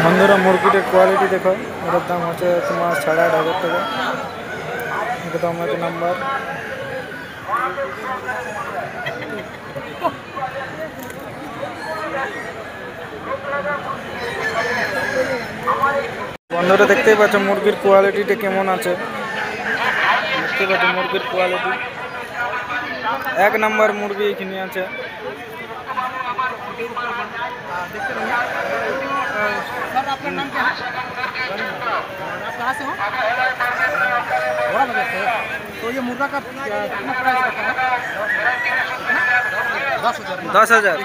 বন্ধুরা মুরগিটার কোয়ালিটি দেখো, এটার দাম হচ্ছে তোমার 8,500 টাকা। একদম এক নাম্বার। বন্ধুরা দেখতেই পাচ্ছ মুরগির কোয়ালিটিটা কেমন আছে। দেখতে পাচ্ছ মুরগির কোয়ালিটি এক নাম্বার মুরগি এখানে আছে। आपका नाम क्या है? आप कहाँ से हो? बड़ा मजा से। तो ये मुर्गा का कितना प्राइस रहता है? 10,000।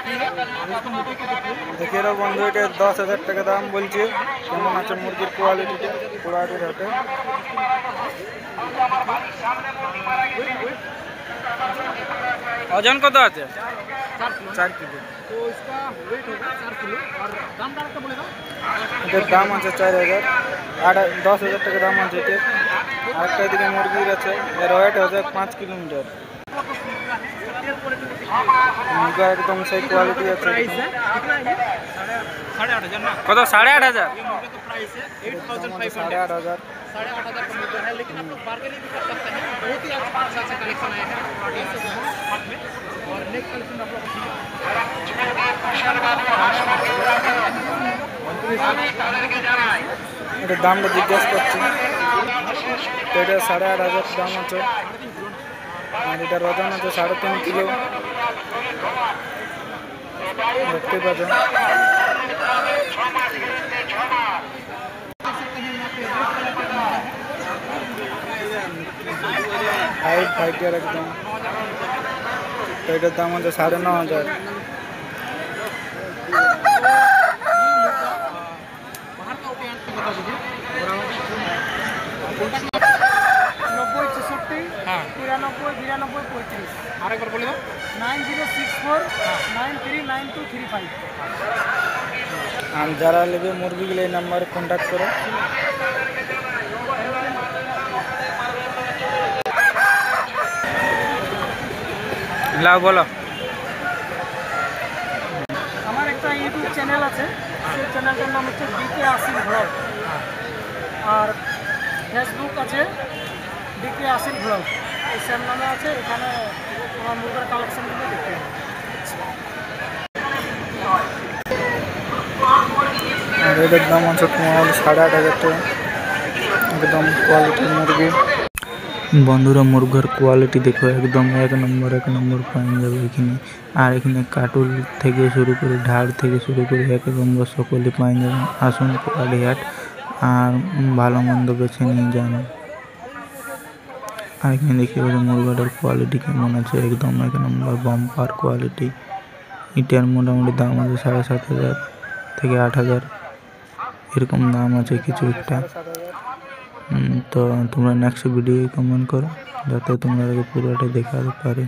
देखिए बंधु এটা 10,000 টাকা দাম বলছে। কেমন আছে মুরগির কোয়ালিটিটা? কোয়ালিটির হাটে ওজন কত আছে? 4 किलो। तो इसका वेट होगा 4 किलो और दाम का बोलेगा? এটার দাম আছে 4,000। 10,000 টাকা দাম আছে এটা। আরেকটা এদিকে মুরগির আছে, এর ওয়েট হচ্ছে 5 কিলোমিটার। মুরগা একদম সেই কোয়ালিটি আছে। কত? 8,500। 8,500। 8,500 का मुर्गा है, लेकिन आप लोग बार्गेनिंग भी कर सकते हैं। बहुत ही अच्छा कलेक्शन आया है हाट में और नेक्स्ट कलेक्शन आप लोग এটার দামটা জিজ্ঞাসা করছি। তো এটা 8,500 দাম আছে আর এটার ওজন আছে 3.5 কিলো। দেখতে পাচ্ছেন ফাইটার একদম। তো এটার দাম আছে 9,500। আরেকবার বলে দাও। 9064939235। আর যারা নেবে মুরগিগুলো এই নাম্বারে কন্ট্যাক্ট করো। লাও বলো। আমার একটা ইউটিউব চ্যানেল আছে, সেই চ্যানেলটার নাম হচ্ছে ডিকে আসিল ব্লগ, আর ফেসবুক আছে ডিকে আসিল ব্লগ, এই সেম নামে আছে। এখানে আমার মুরগার কালেকশনগুলো দেখতে হবে। আর এটার দাম আছে তোমার 8,500 টাকা। একদম কোয়ালিটির মুরগি। বন্ধুরা মুরগার কোয়ালিটি দেখো, একদম এক নম্বর পাওয়া যাবে এখানে। আর এখানে কাটুল থেকে শুরু করে ঢাড় থেকে শুরু করে এক নম্বর সকলে পাওয়া যাবে। আসুন পোকালি হাট আর ভালো মন্দ বেছে নিয়ে যান। আর এখানে দেখতে পাচ্ছি মুরগাটার কোয়ালিটি কেমন আছে, একদম এক নম্বর বাম্পার কোয়ালিটি। এটার মোটামুটি দাম আছে 7,500 থেকে 8,000 এরকম দাম আছে কিছু একটা। তো তোমরা নেক্সট ভিডিও কমেন্ট করো যাতে তোমরা পুরোটা দেখাতে পারে।